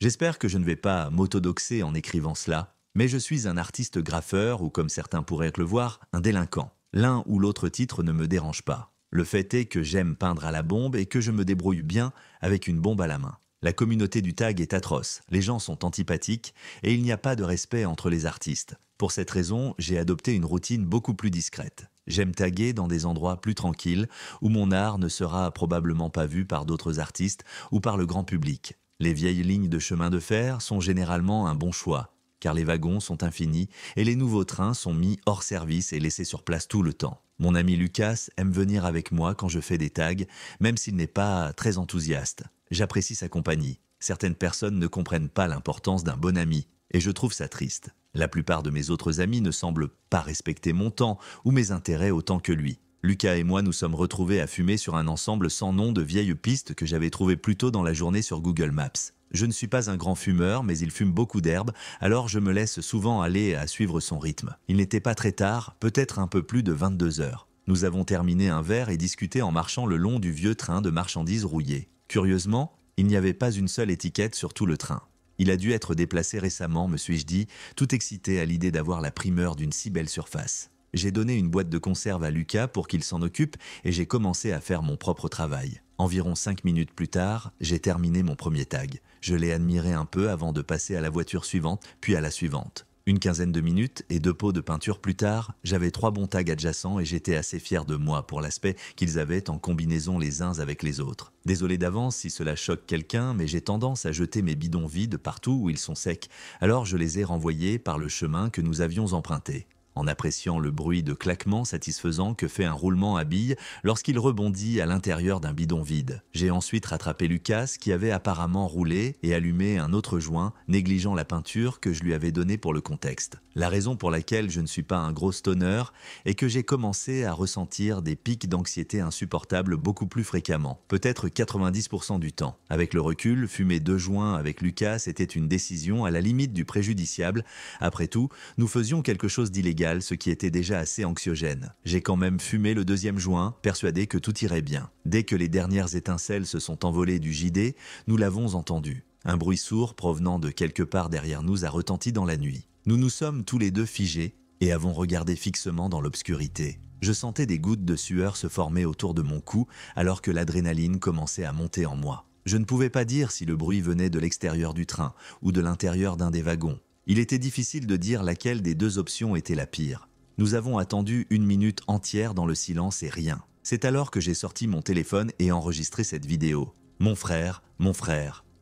J'espère que je ne vais pas m'autodoxer en écrivant cela, mais je suis un artiste graffeur ou, comme certains pourraient le voir, un délinquant. L'un ou l'autre titre ne me dérange pas. Le fait est que j'aime peindre à la bombe et que je me débrouille bien avec une bombe à la main. La communauté du tag est atroce, les gens sont antipathiques et il n'y a pas de respect entre les artistes. Pour cette raison, j'ai adopté une routine beaucoup plus discrète. J'aime taguer dans des endroits plus tranquilles où mon art ne sera probablement pas vu par d'autres artistes ou par le grand public. Les vieilles lignes de chemin de fer sont généralement un bon choix, car les wagons sont infinis et les nouveaux trains sont mis hors service et laissés sur place tout le temps. Mon ami Lucas aime venir avec moi quand je fais des tags, même s'il n'est pas très enthousiaste. J'apprécie sa compagnie. Certaines personnes ne comprennent pas l'importance d'un bon ami, et je trouve ça triste. La plupart de mes autres amis ne semblent pas respecter mon temps ou mes intérêts autant que lui. Lucas et moi nous sommes retrouvés à fumer sur un ensemble sans nom de vieilles pistes que j'avais trouvées plus tôt dans la journée sur Google Maps. Je ne suis pas un grand fumeur, mais il fume beaucoup d'herbe, alors je me laisse souvent aller à suivre son rythme. Il n'était pas très tard, peut-être un peu plus de 22 heures. Nous avons terminé un verre et discuté en marchant le long du vieux train de marchandises rouillé. Curieusement, il n'y avait pas une seule étiquette sur tout le train. Il a dû être déplacé récemment, me suis-je dit, tout excité à l'idée d'avoir la primeur d'une si belle surface. J'ai donné une boîte de conserve à Lucas pour qu'il s'en occupe et j'ai commencé à faire mon propre travail. Environ 5 minutes plus tard, j'ai terminé mon premier tag. Je l'ai admiré un peu avant de passer à la voiture suivante, puis à la suivante. Une quinzaine de minutes et 2 pots de peinture plus tard, j'avais 3 bons tags adjacents et j'étais assez fier de moi pour l'aspect qu'ils avaient en combinaison les uns avec les autres. Désolé d'avance si cela choque quelqu'un, mais j'ai tendance à jeter mes bidons vides partout où ils sont secs, alors je les ai renvoyés par le chemin que nous avions emprunté. En appréciant le bruit de claquement satisfaisant que fait un roulement à billes lorsqu'il rebondit à l'intérieur d'un bidon vide. J'ai ensuite rattrapé Lucas qui avait apparemment roulé et allumé un autre joint, négligeant la peinture que je lui avais donnée pour le contexte. La raison pour laquelle je ne suis pas un gros stoner est que j'ai commencé à ressentir des pics d'anxiété insupportables beaucoup plus fréquemment, peut-être 90% du temps. Avec le recul, fumer 2 joints avec Lucas était une décision à la limite du préjudiciable. Après tout, nous faisions quelque chose d'illégal, ce qui était déjà assez anxiogène. J'ai quand même fumé le 2e joint, persuadé que tout irait bien. Dès que les dernières étincelles se sont envolées du JD, nous l'avons entendu. Un bruit sourd provenant de quelque part derrière nous a retenti dans la nuit. Nous nous sommes tous les deux figés et avons regardé fixement dans l'obscurité. Je sentais des gouttes de sueur se former autour de mon cou alors que l'adrénaline commençait à monter en moi. Je ne pouvais pas dire si le bruit venait de l'extérieur du train ou de l'intérieur d'un des wagons. Il était difficile de dire laquelle des 2 options était la pire. Nous avons attendu 1 minute entière dans le silence et rien. C'est alors que j'ai sorti mon téléphone et enregistré cette vidéo. Mon frère,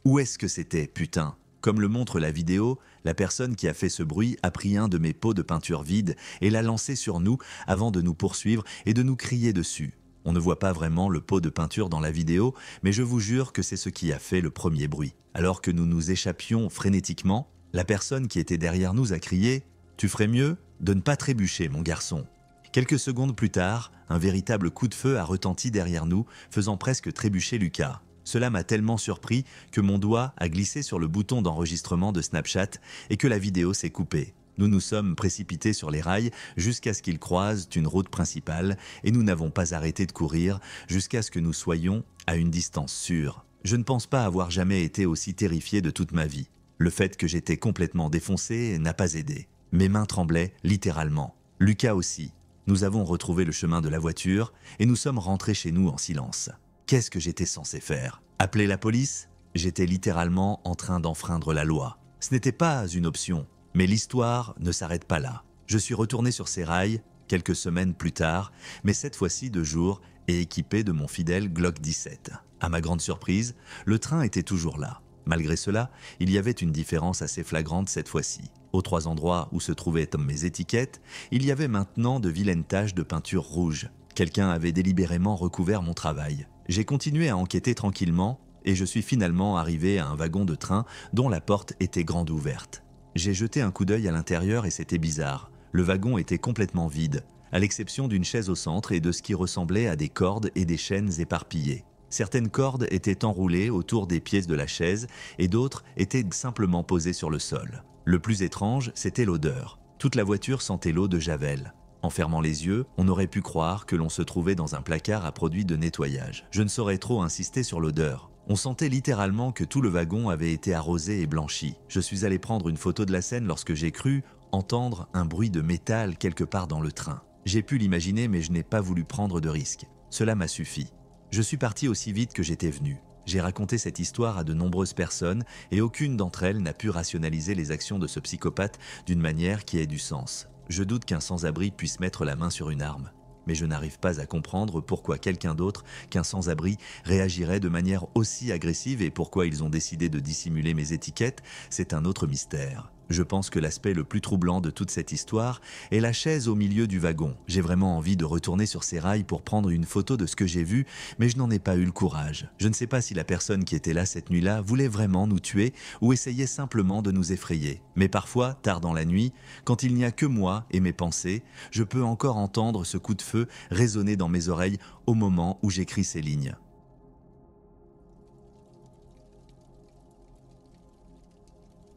où est-ce que c'était, putain ? Comme le montre la vidéo, la personne qui a fait ce bruit a pris un de mes pots de peinture vide et l'a lancé sur nous avant de nous poursuivre et de nous crier dessus. On ne voit pas vraiment le pot de peinture dans la vidéo, mais je vous jure que c'est ce qui a fait le premier bruit. Alors que nous nous échappions frénétiquement, la personne qui était derrière nous a crié « Tu ferais mieux de ne pas trébucher, mon garçon ». Quelques secondes plus tard, un véritable coup de feu a retenti derrière nous, faisant presque trébucher Lucas. Cela m'a tellement surpris que mon doigt a glissé sur le bouton d'enregistrement de Snapchat et que la vidéo s'est coupée. Nous nous sommes précipités sur les rails jusqu'à ce qu'ils croisent une route principale et nous n'avons pas arrêté de courir jusqu'à ce que nous soyons à une distance sûre. Je ne pense pas avoir jamais été aussi terrifié de toute ma vie. Le fait que j'étais complètement défoncé n'a pas aidé. Mes mains tremblaient littéralement. Lucas aussi. Nous avons retrouvé le chemin de la voiture et nous sommes rentrés chez nous en silence. Qu'est-ce que j'étais censé faire ? Appeler la police ? J'étais littéralement en train d'enfreindre la loi. Ce n'était pas une option, mais l'histoire ne s'arrête pas là. Je suis retourné sur ces rails quelques semaines plus tard, mais cette fois-ci de jour et équipé de mon fidèle Glock 17. À ma grande surprise, le train était toujours là. Malgré cela, il y avait une différence assez flagrante cette fois-ci. Aux 3 endroits où se trouvaient mes étiquettes, il y avait maintenant de vilaines taches de peinture rouge. Quelqu'un avait délibérément recouvert mon travail. J'ai continué à enquêter tranquillement et je suis finalement arrivé à un wagon de train dont la porte était grande ouverte. J'ai jeté un coup d'œil à l'intérieur et c'était bizarre. Le wagon était complètement vide, à l'exception d'une chaise au centre et de ce qui ressemblait à des cordes et des chaînes éparpillées. Certaines cordes étaient enroulées autour des pièces de la chaise et d'autres étaient simplement posées sur le sol. Le plus étrange, c'était l'odeur. Toute la voiture sentait l'eau de Javel. En fermant les yeux, on aurait pu croire que l'on se trouvait dans un placard à produits de nettoyage. Je ne saurais trop insister sur l'odeur. On sentait littéralement que tout le wagon avait été arrosé et blanchi. Je suis allé prendre une photo de la scène lorsque j'ai cru entendre un bruit de métal quelque part dans le train. J'ai pu l'imaginer, mais je n'ai pas voulu prendre de risques. Cela m'a suffi. Je suis parti aussi vite que j'étais venu. J'ai raconté cette histoire à de nombreuses personnes et aucune d'entre elles n'a pu rationaliser les actions de ce psychopathe d'une manière qui ait du sens. Je doute qu'un sans-abri puisse mettre la main sur une arme. Mais je n'arrive pas à comprendre pourquoi quelqu'un d'autre qu'un sans-abri réagirait de manière aussi agressive et pourquoi ils ont décidé de dissimuler mes étiquettes, c'est un autre mystère. Je pense que l'aspect le plus troublant de toute cette histoire est la chaise au milieu du wagon. J'ai vraiment envie de retourner sur ces rails pour prendre une photo de ce que j'ai vu, mais je n'en ai pas eu le courage. Je ne sais pas si la personne qui était là cette nuit-là voulait vraiment nous tuer ou essayait simplement de nous effrayer. Mais parfois, tard dans la nuit, quand il n'y a que moi et mes pensées, je peux encore entendre ce coup de feu résonner dans mes oreilles au moment où j'écris ces lignes.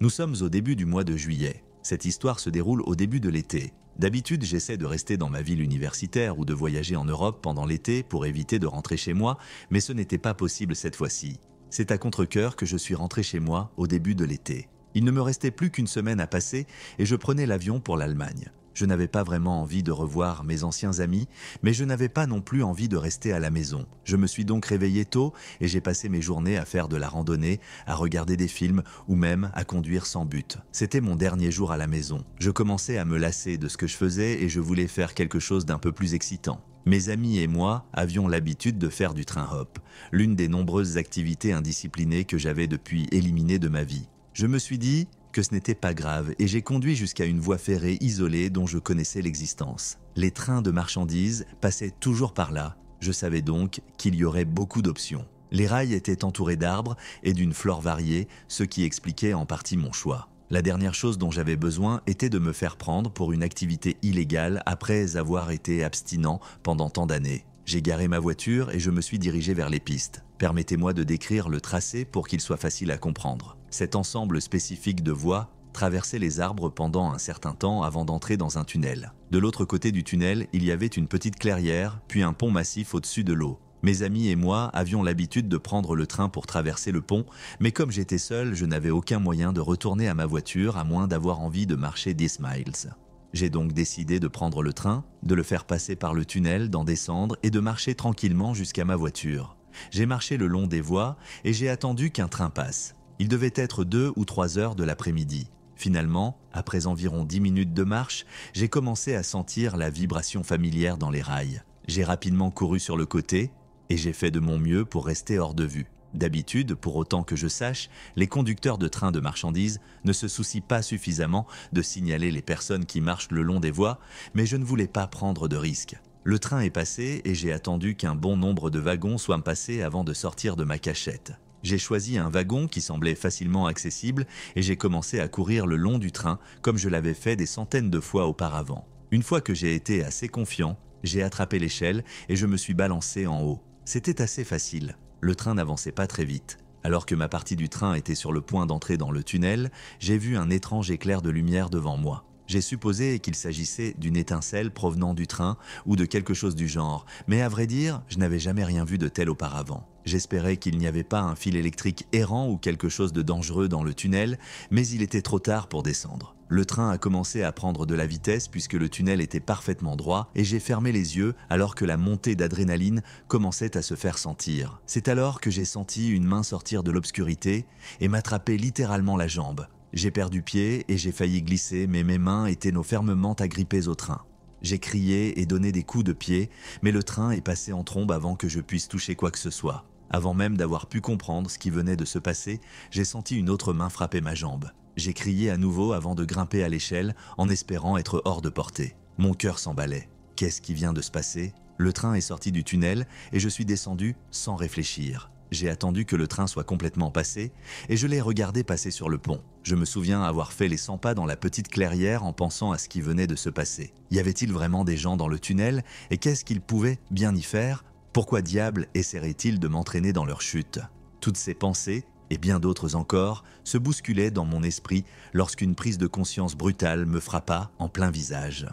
Nous sommes au début du mois de juillet. Cette histoire se déroule au début de l'été. D'habitude, j'essaie de rester dans ma ville universitaire ou de voyager en Europe pendant l'été pour éviter de rentrer chez moi, mais ce n'était pas possible cette fois-ci. C'est à contre-cœur que je suis rentré chez moi au début de l'été. Il ne me restait plus qu'une semaine à passer et je prenais l'avion pour l'Allemagne. Je n'avais pas vraiment envie de revoir mes anciens amis, mais je n'avais pas non plus envie de rester à la maison. Je me suis donc réveillé tôt et j'ai passé mes journées à faire de la randonnée, à regarder des films ou même à conduire sans but. C'était mon dernier jour à la maison. Je commençais à me lasser de ce que je faisais et je voulais faire quelque chose d'un peu plus excitant. Mes amis et moi avions l'habitude de faire du train-hop, l'une des nombreuses activités indisciplinées que j'avais depuis éliminées de ma vie. Je me suis dit que ce n'était pas grave et j'ai conduit jusqu'à une voie ferrée isolée dont je connaissais l'existence. Les trains de marchandises passaient toujours par là. Je savais donc qu'il y aurait beaucoup d'options. Les rails étaient entourés d'arbres et d'une flore variée, ce qui expliquait en partie mon choix. La dernière chose dont j'avais besoin était de me faire prendre pour une activité illégale après avoir été abstinent pendant tant d'années. J'ai garé ma voiture et je me suis dirigé vers les pistes. Permettez-moi de décrire le tracé pour qu'il soit facile à comprendre. Cet ensemble spécifique de voies traversait les arbres pendant un certain temps avant d'entrer dans un tunnel. De l'autre côté du tunnel, il y avait une petite clairière, puis un pont massif au-dessus de l'eau. Mes amis et moi avions l'habitude de prendre le train pour traverser le pont, mais comme j'étais seul, je n'avais aucun moyen de retourner à ma voiture à moins d'avoir envie de marcher 10 miles. J'ai donc décidé de prendre le train, de le faire passer par le tunnel, d'en descendre et de marcher tranquillement jusqu'à ma voiture. J'ai marché le long des voies et j'ai attendu qu'un train passe. Il devait être 2 ou 3 heures de l'après-midi. Finalement, après environ 10 minutes de marche, j'ai commencé à sentir la vibration familière dans les rails. J'ai rapidement couru sur le côté et j'ai fait de mon mieux pour rester hors de vue. D'habitude, pour autant que je sache, les conducteurs de trains de marchandises ne se soucient pas suffisamment de signaler les personnes qui marchent le long des voies, mais je ne voulais pas prendre de risques. Le train est passé et j'ai attendu qu'un bon nombre de wagons soient passés avant de sortir de ma cachette. J'ai choisi un wagon qui semblait facilement accessible et j'ai commencé à courir le long du train comme je l'avais fait des centaines de fois auparavant. Une fois que j'ai été assez confiant, j'ai attrapé l'échelle et je me suis balancé en haut. C'était assez facile. Le train n'avançait pas très vite. Alors que ma partie du train était sur le point d'entrer dans le tunnel, j'ai vu un étrange éclair de lumière devant moi. J'ai supposé qu'il s'agissait d'une étincelle provenant du train ou de quelque chose du genre, mais à vrai dire, je n'avais jamais rien vu de tel auparavant. J'espérais qu'il n'y avait pas un fil électrique errant ou quelque chose de dangereux dans le tunnel, mais il était trop tard pour descendre. Le train a commencé à prendre de la vitesse puisque le tunnel était parfaitement droit et j'ai fermé les yeux alors que la montée d'adrénaline commençait à se faire sentir. C'est alors que j'ai senti une main sortir de l'obscurité et m'attraper littéralement la jambe. J'ai perdu pied et j'ai failli glisser, mais mes mains étaient fermement agrippées au train. J'ai crié et donné des coups de pied, mais le train est passé en trombe avant que je puisse toucher quoi que ce soit. Avant même d'avoir pu comprendre ce qui venait de se passer, j'ai senti une autre main frapper ma jambe. J'ai crié à nouveau avant de grimper à l'échelle, en espérant être hors de portée. Mon cœur s'emballait. Qu'est-ce qui vient de se passer ? Le train est sorti du tunnel et je suis descendu sans réfléchir. J'ai attendu que le train soit complètement passé et je l'ai regardé passer sur le pont. Je me souviens avoir fait les 100 pas dans la petite clairière en pensant à ce qui venait de se passer. Y avait-il vraiment des gens dans le tunnel et qu'est-ce qu'ils pouvaient bien y faire ? Pourquoi diable essaieraient-ils de m'entraîner dans leur chute ? Toutes ces pensées, et bien d'autres encore, se bousculaient dans mon esprit lorsqu'une prise de conscience brutale me frappa en plein visage.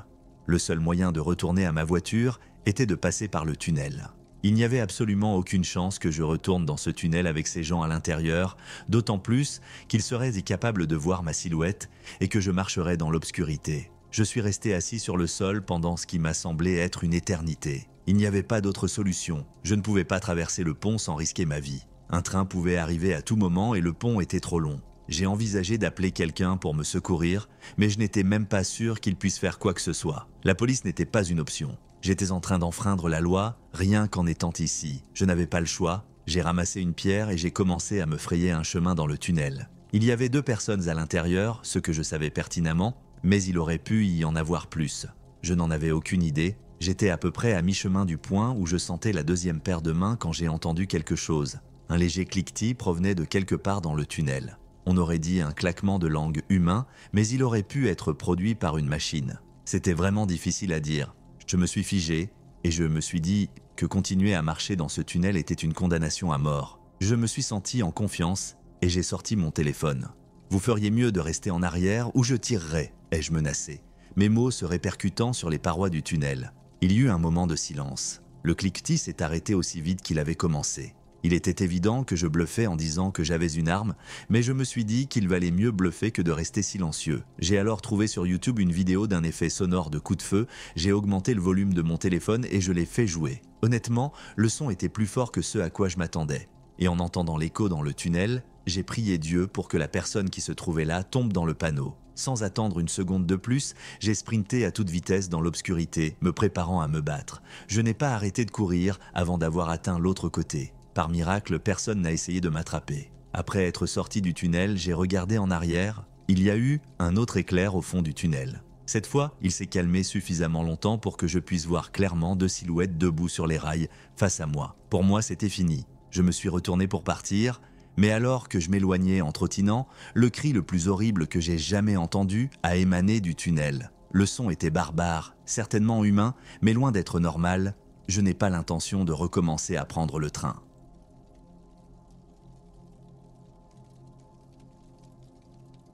Le seul moyen de retourner à ma voiture était de passer par le tunnel. Il n'y avait absolument aucune chance que je retourne dans ce tunnel avec ces gens à l'intérieur, d'autant plus qu'ils seraient incapables de voir ma silhouette et que je marcherais dans l'obscurité. Je suis resté assis sur le sol pendant ce qui m'a semblé être une éternité. Il n'y avait pas d'autre solution. Je ne pouvais pas traverser le pont sans risquer ma vie. Un train pouvait arriver à tout moment et le pont était trop long. J'ai envisagé d'appeler quelqu'un pour me secourir, mais je n'étais même pas sûr qu'il puisse faire quoi que ce soit. La police n'était pas une option. J'étais en train d'enfreindre la loi, rien qu'en étant ici. Je n'avais pas le choix. J'ai ramassé une pierre et j'ai commencé à me frayer un chemin dans le tunnel. Il y avait 2 personnes à l'intérieur, ce que je savais pertinemment, mais il aurait pu y en avoir plus. Je n'en avais aucune idée. J'étais à peu près à mi-chemin du point où je sentais la 2e paire de mains quand j'ai entendu quelque chose. Un léger cliquetis provenait de quelque part dans le tunnel. On aurait dit un claquement de langue humain, mais il aurait pu être produit par une machine. C'était vraiment difficile à dire. Je me suis figé et je me suis dit que continuer à marcher dans ce tunnel était une condamnation à mort. Je me suis senti en confiance et j'ai sorti mon téléphone. « Vous feriez mieux de rester en arrière ou je tirerai », ai-je menacé, mes mots se répercutant sur les parois du tunnel. Il y eut un moment de silence. Le cliquetis s'est arrêté aussi vite qu'il avait commencé. Il était évident que je bluffais en disant que j'avais une arme, mais je me suis dit qu'il valait mieux bluffer que de rester silencieux. J'ai alors trouvé sur YouTube une vidéo d'un effet sonore de coup de feu, j'ai augmenté le volume de mon téléphone et je l'ai fait jouer. Honnêtement, le son était plus fort que ce à quoi je m'attendais. Et en entendant l'écho dans le tunnel, j'ai prié Dieu pour que la personne qui se trouvait là tombe dans le panneau. Sans attendre une seconde de plus, j'ai sprinté à toute vitesse dans l'obscurité, me préparant à me battre. Je n'ai pas arrêté de courir avant d'avoir atteint l'autre côté. Par miracle, personne n'a essayé de m'attraper. Après être sorti du tunnel, j'ai regardé en arrière. Il y a eu un autre éclair au fond du tunnel. Cette fois, il s'est calmé suffisamment longtemps pour que je puisse voir clairement 2 silhouettes debout sur les rails, face à moi. Pour moi, c'était fini. Je me suis retourné pour partir, mais alors que je m'éloignais en trottinant, le cri le plus horrible que j'ai jamais entendu a émané du tunnel. Le son était barbare, certainement humain, mais loin d'être normal. Je n'ai pas l'intention de recommencer à prendre le train.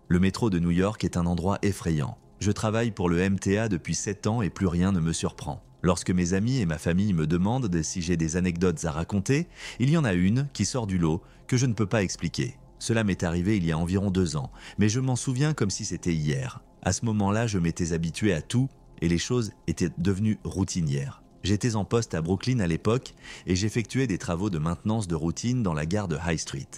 Le métro de New York est un endroit effrayant. Je travaille pour le MTA depuis 7 ans et plus rien ne me surprend. Lorsque mes amis et ma famille me demandent si j'ai des anecdotes à raconter, il y en a une qui sort du lot que je ne peux pas expliquer. Cela m'est arrivé il y a environ 2 ans, mais je m'en souviens comme si c'était hier. À ce moment-là, je m'étais habitué à tout et les choses étaient devenues routinières. J'étais en poste à Brooklyn à l'époque et j'effectuais des travaux de maintenance de routine dans la gare de High Street.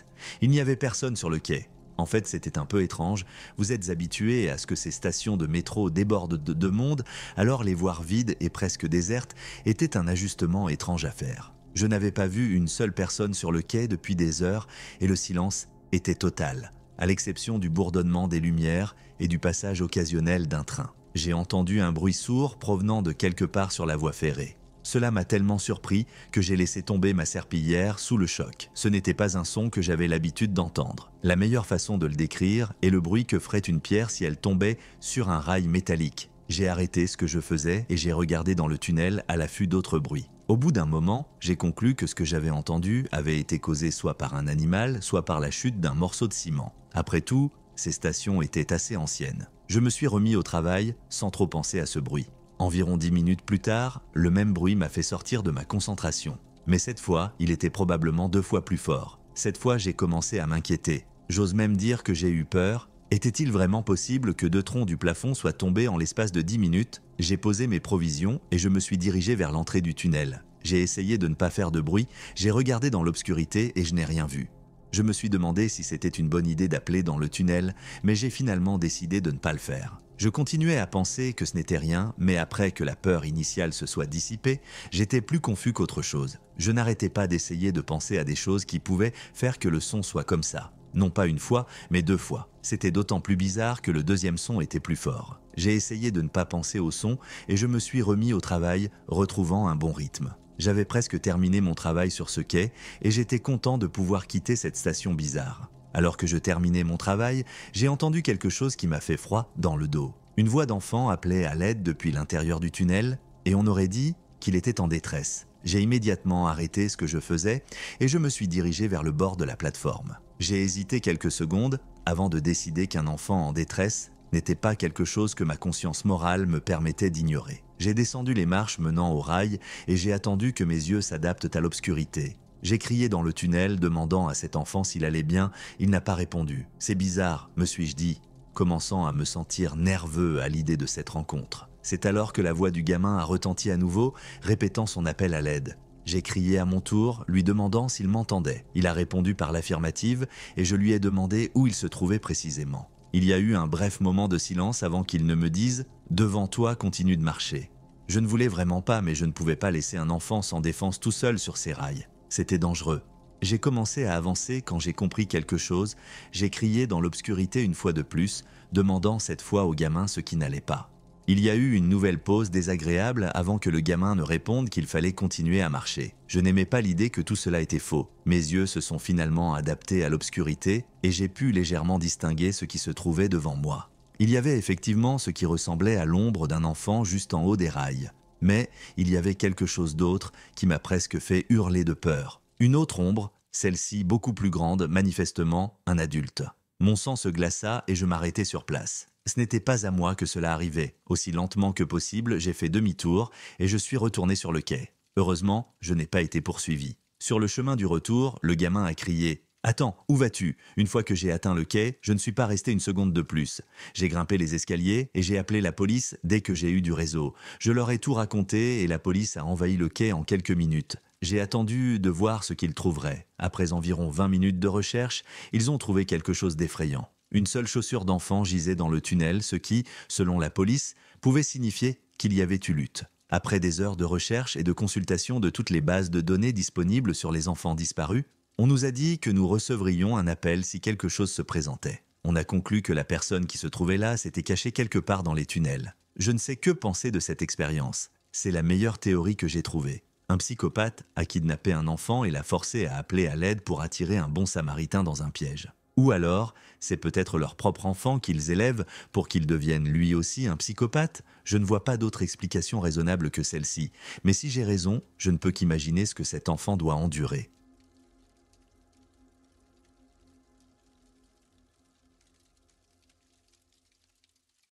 Il n'y avait personne sur le quai. En fait, c'était un peu étrange. Vous êtes habitué à ce que ces stations de métro débordent de monde, alors les voir vides et presque désertes était un ajustement étrange à faire. Je n'avais pas vu une seule personne sur le quai depuis des heures et le silence était total, à l'exception du bourdonnement des lumières et du passage occasionnel d'un train. J'ai entendu un bruit sourd provenant de quelque part sur la voie ferrée. Cela m'a tellement surpris que j'ai laissé tomber ma serpillière sous le choc. Ce n'était pas un son que j'avais l'habitude d'entendre. La meilleure façon de le décrire est le bruit que ferait une pierre si elle tombait sur un rail métallique. J'ai arrêté ce que je faisais et j'ai regardé dans le tunnel à l'affût d'autres bruits. Au bout d'un moment, j'ai conclu que ce que j'avais entendu avait été causé soit par un animal, soit par la chute d'un morceau de ciment. Après tout, ces stations étaient assez anciennes. Je me suis remis au travail sans trop penser à ce bruit. Environ 10 minutes plus tard, le même bruit m'a fait sortir de ma concentration. Mais cette fois, il était probablement 2 fois plus fort. Cette fois, j'ai commencé à m'inquiéter. J'ose même dire que j'ai eu peur. Était-il vraiment possible que 2 troncs du plafond soient tombés en l'espace de 10 minutes? J'ai posé mes provisions et je me suis dirigé vers l'entrée du tunnel. J'ai essayé de ne pas faire de bruit, j'ai regardé dans l'obscurité et je n'ai rien vu. Je me suis demandé si c'était une bonne idée d'appeler dans le tunnel, mais j'ai finalement décidé de ne pas le faire. Je continuais à penser que ce n'était rien, mais après que la peur initiale se soit dissipée, j'étais plus confus qu'autre chose. Je n'arrêtais pas d'essayer de penser à des choses qui pouvaient faire que le son soit comme ça. Non pas une fois, mais 2 fois. C'était d'autant plus bizarre que le 2e son était plus fort. J'ai essayé de ne pas penser au son et je me suis remis au travail, retrouvant un bon rythme. J'avais presque terminé mon travail sur ce quai et j'étais content de pouvoir quitter cette station bizarre. Alors que je terminais mon travail, j'ai entendu quelque chose qui m'a fait froid dans le dos. Une voix d'enfant appelait à l'aide depuis l'intérieur du tunnel et on aurait dit qu'il était en détresse. J'ai immédiatement arrêté ce que je faisais et je me suis dirigé vers le bord de la plateforme. J'ai hésité quelques secondes avant de décider qu'un enfant en détresse n'était pas quelque chose que ma conscience morale me permettait d'ignorer. J'ai descendu les marches menant au rail et j'ai attendu que mes yeux s'adaptent à l'obscurité. J'ai crié dans le tunnel, demandant à cet enfant s'il allait bien. Il n'a pas répondu. C'est bizarre, me suis-je dit, commençant à me sentir nerveux à l'idée de cette rencontre. C'est alors que la voix du gamin a retenti à nouveau, répétant son appel à l'aide. J'ai crié à mon tour, lui demandant s'il m'entendait. Il a répondu par l'affirmative et je lui ai demandé où il se trouvait précisément. Il y a eu un bref moment de silence avant qu'il ne me dise « Devant toi, continue de marcher ». Je ne voulais vraiment pas, mais je ne pouvais pas laisser un enfant sans défense tout seul sur ces rails. C'était dangereux. J'ai commencé à avancer quand j'ai compris quelque chose. J'ai crié dans l'obscurité une fois de plus, demandant cette fois au gamin ce qui n'allait pas. Il y a eu une nouvelle pause désagréable avant que le gamin ne réponde qu'il fallait continuer à marcher. Je n'aimais pas l'idée que tout cela était faux. Mes yeux se sont finalement adaptés à l'obscurité et j'ai pu légèrement distinguer ce qui se trouvait devant moi. Il y avait effectivement ce qui ressemblait à l'ombre d'un enfant juste en haut des rails. Mais il y avait quelque chose d'autre qui m'a presque fait hurler de peur. Une autre ombre, celle-ci beaucoup plus grande, manifestement un adulte. Mon sang se glaça et je m'arrêtai sur place. Ce n'était pas à moi que cela arrivait. Aussi lentement que possible, j'ai fait demi-tour et je suis retourné sur le quai. Heureusement, je n'ai pas été poursuivi. Sur le chemin du retour, le gamin a crié « Attends, où vas-tu » Une fois que j'ai atteint le quai, je ne suis pas resté une seconde de plus. J'ai grimpé les escaliers et j'ai appelé la police dès que j'ai eu du réseau. Je leur ai tout raconté et la police a envahi le quai en quelques minutes. J'ai attendu de voir ce qu'ils trouveraient. Après environ 20 minutes de recherche, ils ont trouvé quelque chose d'effrayant. Une seule chaussure d'enfant gisait dans le tunnel, ce qui, selon la police, pouvait signifier qu'il y avait eu lutte. Après des heures de recherche et de consultation de toutes les bases de données disponibles sur les enfants disparus, on nous a dit que nous recevrions un appel si quelque chose se présentait. On a conclu que la personne qui se trouvait là s'était cachée quelque part dans les tunnels. Je ne sais que penser de cette expérience. C'est la meilleure théorie que j'ai trouvée. Un psychopathe a kidnappé un enfant et l'a forcé à appeler à l'aide pour attirer un bon samaritain dans un piège. Ou alors, c'est peut-être leur propre enfant qu'ils élèvent pour qu'il devienne lui aussi un psychopathe. Je ne vois pas d'autre explication raisonnable que celle-ci. Mais si j'ai raison, je ne peux qu'imaginer ce que cet enfant doit endurer.